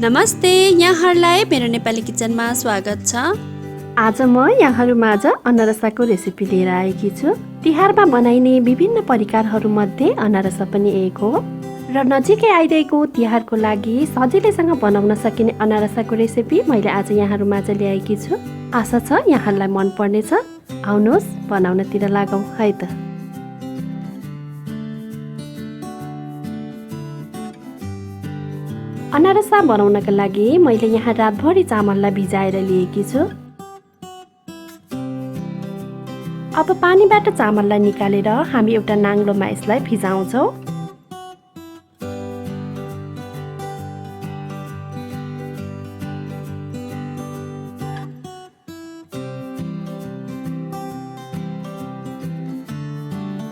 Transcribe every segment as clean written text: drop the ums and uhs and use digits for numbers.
नमस्ते, यहाँहरूलाई मेरो नेपाली किचनमा स्वागत छ। आज म यहाँहरूमाझ अनरसाको रेसिपी लिएर आएकी छु। तिहारमा बनाइने विभिन्न परिकारहरूमध्ये अनरसा पनि एक हो र नजिकै आइरहेको तिहारको लागि सजिलैसँग बनाउन सकिने अनरसाको रेसिपी मैले आज यहाँहरूमाझ ल्याएकी छु। आशा छ यहाँहरूलाई मन पर्नेछ। आउनुहोस् बनाउनतिर लागौँ है त। अनरसा बनाउनका लागि मैले यहाँ रातभरि चामललाई भिजाएर लिएकी छु। अब पानीबाट चामललाई निकालेर हामी एउटा नाङ्लोमा यसलाई भिजाउँछौँ।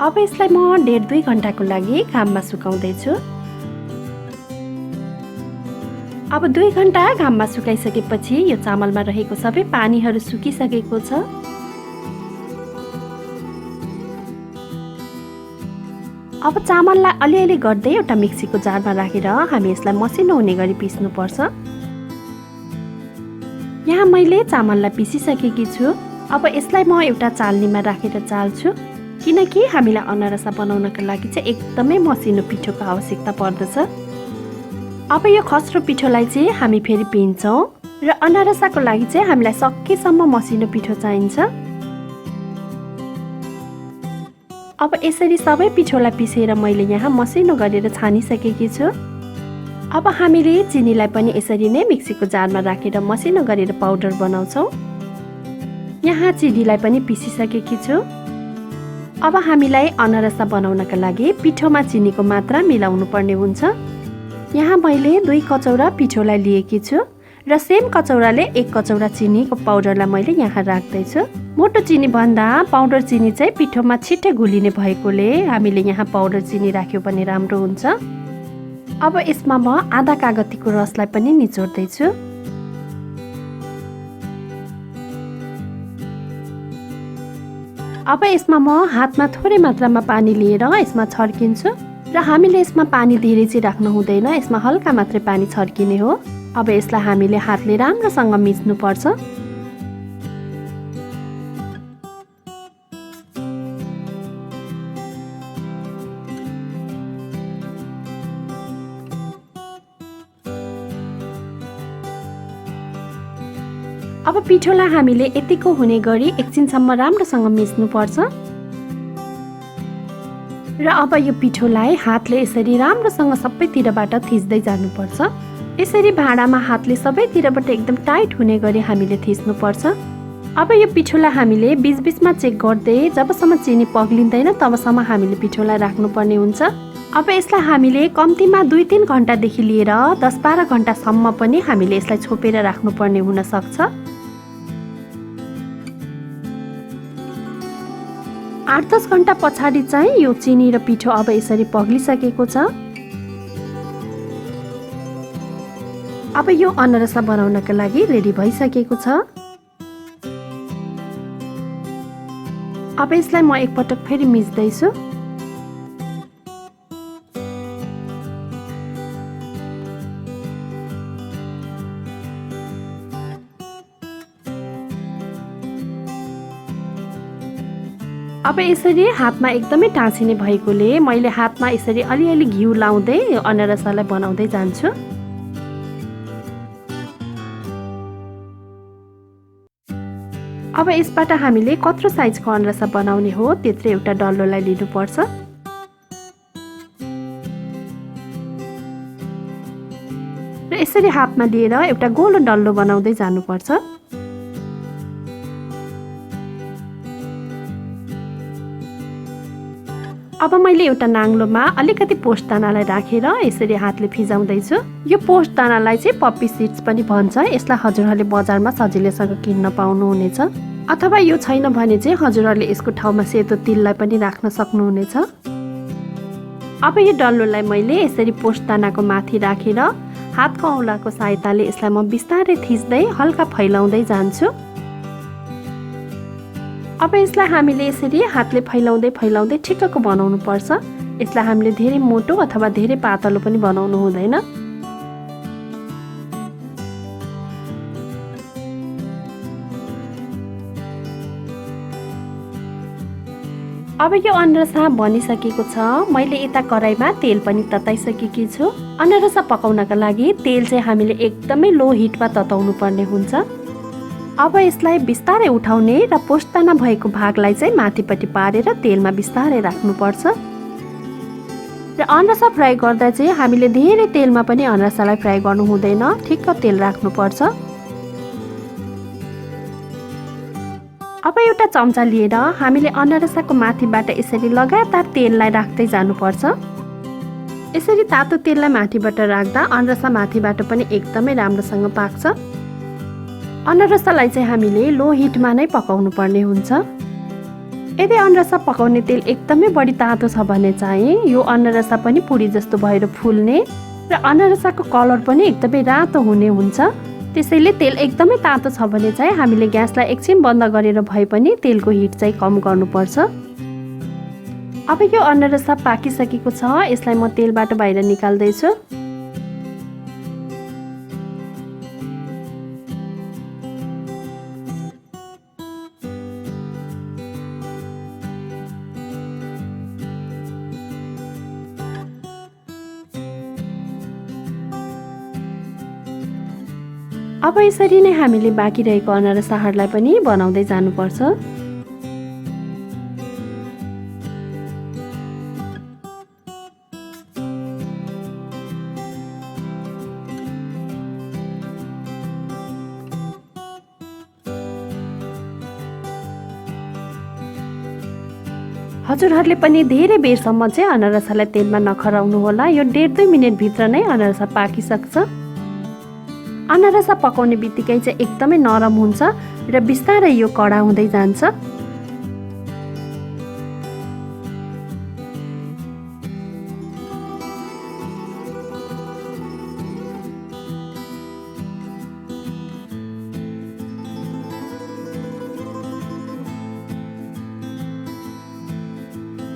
अब यसलाई म 1.5-2 घण्टाको लागि घाममा सुकाउँदैछु। अब 2 घण्टा घाममा सुकाइसकेपछि यो चामलमा रहेको सबै पानीहरू सुकिसकेको छ। अब चामललाई अलिअलि गर्दै एउटा मिक्सीको जारमा राखेर हामी यसलाई मसिनो हुने गरी पिस्नुपर्छ। यहाँ मैले चामललाई पिसिसकेकी छु। अब यसलाई म एउटा चाल्नीमा राखेर चाल्छु, किनकि हामीलाई अनरसा बनाउनका लागि चाहिँ एकदमै मसिनो पिठोको आवश्यकता पर्दछ। अब यो खस्रो पिठोलाई चाहिँ हामी फेरि पिन्छौँ र अनरसाको लागि चाहिँ हामीलाई सकेसम्म मसिनो पिठो चाहिन्छ। अब यसरी सबै पिठोलाई पिसेर मैले यहाँ मसिनो गरेर छानिसकेकी छु। अब हामीले चिनीलाई पनि यसरी नै मिक्सीको जारमा राखेर मसिनो गरेर पाउडर बनाउँछौँ। यहाँ चिनीलाई पनि पिसिसकेकी छु। अब हामीलाई अनरसा बनाउनका लागि पिठोमा चिनीको मात्रा मिलाउनु पर्ने हुन्छ। यहाँ मैले 2 कचौरा पिठोलाई लिएकी छु र सेम कचौराले 1 कचौरा चिनीको पाउडरलाई मैले यहाँ राख्दैछु। मोटो चिनी भन्दा पाउडर चिनी चाहिँ पिठोमा छिट्टै घुलिने भएकोले हामीले यहाँ पाउडर चिनी राख्यो भने राम्रो हुन्छ। अब यसमा म आधा कागतीको रसलाई पनि निचोड्दैछु। अब यसमा म हातमा थोरै मात्रामा पानी लिएर यसमा छर्किन्छु र हामीले यसमा पानी धेरै चाहिँ राख्नु हुँदैन, यसमा हल्का मात्रै पानी छर्किने हो। अब यसलाई हामीले हातले राम्रोसँग मिच्नुपर्छ। अब पिठोलाई हामीले यतिको हुने गरी एकछिनसम्म राम्रोसँग मिच्नुपर्छ र अब यो पिठोलाई हातले यसरी राम्रोसँग सबैतिरबाट थिच्दै जानुपर्छ। यसरी भाँडामा हातले सबैतिरबाट एकदम टाइट हुने गरी हामीले थिच्नुपर्छ। अब यो पिठोलाई हामीले बीचबीचमा चेक गर्दै जबसम्म चिनी पग्लिँदैन तबसम्म हामीले पिठोलाई राख्नुपर्ने हुन्छ। अब यसलाई हामीले कम्तीमा 2-3 घण्टादेखि लिएर 10-12 घण्टासम्म पनि हामीले यसलाई छोपेर राख्नुपर्ने हुन सक्छ। 8-10 घण्टा पछाडि चाहिँ यो चिनी र पिठो अब यसरी पग्लिसकेको छ। अब यो अनरसा बनाउनका लागि रेडी भइसकेको छ। अब यसलाई म एकपटक फेरि मिच्दैछु। अब यसरी हातमा एकदमै टाँसिने भएकोले मैले हातमा यसरी अलिअलि घिउ लाउँदै अनरसालाई बनाउँदै जान्छु। अब यसबाट हामीले कत्रो साइजको अनरसा बनाउने हो त्यत्रै एउटा डल्लोलाई लिनुपर्छ। र यसरी हातमा लिएर एउटा गोलो डल्लो बनाउँदै जानुपर्छ। अब मैले एउटा नाङ्लोमा अलिकति पोस्ट दानालाई राखेर यसरी हातले फिजाउँदैछु। यो पोस्ट दानालाई चाहिँ पप्पी सिड्स पनि भन्छ। यसलाई हजुरहरूले बजारमा सजिलैसँग किन्न पाउनुहुनेछ, अथवा यो छैन भने चाहिँ हजुरहरूले यसको ठाउँमा सेतो तिललाई पनि राख्न सक्नुहुनेछ। अब यो डल्लोलाई मैले यसरी पोस्ट दानाको माथि राखेर हातको औँलाको सहायताले यसलाई म बिस्तारै थिच्दै हल्का फैलाउँदै जान्छु। अब यसलाई हामीले यसरी हातले फैलाउँदै फैलाउँदै ठिक्कको बनाउनु पर्छ। यसलाई हामीले धेरै मोटो अथवा धेरै पातलो पनि बनाउनु हुँदैन। अब यो अनरसा बनिसकेको छ। मैले यता कराईमा तेल पनि तताइसकेकी छु। अनरसा पकाउनका लागि तेल चाहिँ हामीले एकदमै लो हिटमा तताउनु पर्ने हुन्छ। अब यसलाई बिस्तारै उठाउने र पोस्ताना भएको भागलाई चाहिँ माथिपट्टि पारेर तेलमा बिस्तारै राख्नुपर्छ। र अनरसा फ्राई गर्दा चाहिँ हामीले धेरै तेलमा पनि अनरसालाई फ्राई गर्नु हुँदैन, ठिक्क तेल राख्नुपर्छ। अब एउटा चम्चा लिएर हामीले अनरसाको माथिबाट यसरी लगातार तेललाई राख्दै जानुपर्छ। यसरी तातो तेललाई माथिबाट राख्दा अनरसा माथिबाट पनि एकदमै राम्रोसँग पाक्छ। अनरसालाई चाहिँ हामीले लो हिटमा नै पकाउनु पर्ने हुन्छ। यदि अनरसा पकाउने तेल एकदमै बढी तातो छ भने चाहिँ यो अनरसा पनि पुरी जस्तो भएर फुल्ने र अनरसाको कलर पनि एकदमै रातो हुने हुन्छ। त्यसैले तेल एकदमै तातो छ भने चाहिँ हामीले ग्यासलाई एकछिन बन्द गरेर भए पनि तेलको हिट चाहिँ कम गर्नुपर्छ। अब यो अनरसा पाकिसकेको छ, यसलाई म तेलबाट बाहिर निकाल्दैछु। अब यसरी नै हामीले बाँकी रहेको अनरसाहरूलाई पनि बनाउँदै जानुपर्छ। हजुरहरूले पनि धेरै बेरसम्म चाहिँ अनरसालाई तेलमा नखराउनु होला। यो 1.5-2 मिनेटभित्र नै अनरसा पाकिसक्छ। अनरसा पकाउने बित्तिकै चाहिँ एकदमै नरम हुन्छ र बिस्तारै यो कडा हुँदै जान्छ।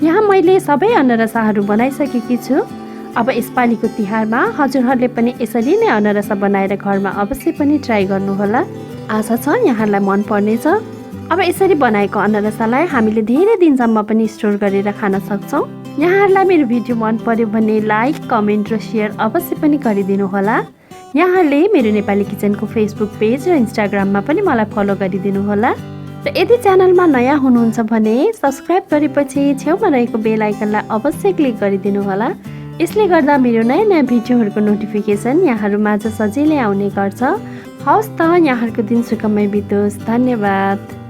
यहाँ मैले सबै अनरसाहरू बनाइसकेकी छु। अब यसपालिको तिहारमा हजुरहरूले पनि यसरी नै अनरसा बनाएर घरमा अवश्य पनि ट्राई गर्नुहोला। आशा छ यहाँलाई मन पर्नेछ। अब यसरी बनाएको अनरसालाई हामीले धेरै दिनसम्म पनि स्टोर गरेर खान सक्छौँ। यहाँहरूलाई मेरो भिडियो मन पर्यो भने लाइक, कमेन्ट र सेयर अवश्य पनि गरिदिनु होला। यहाँहरूले मेरो नेपाली किचनको फेसबुक पेज र इन्स्टाग्राममा पनि मलाई फलो गरिदिनु होला। र यदि च्यानलमा नयाँ हुनुहुन्छ भने सब्सक्राइब गरेपछि छेउमा रहेको बेल आइकनलाई अवश्य क्लिक गरिदिनु होला। यसले गर्दा मेरो नयाँ नयाँ भिडियोहरूको नोटिफिकेसन यहाँहरू माझ सजिलै आउने गर्छ। हवस् त, यहाँहरूको दिन सुखमय बितोस्। धन्यवाद।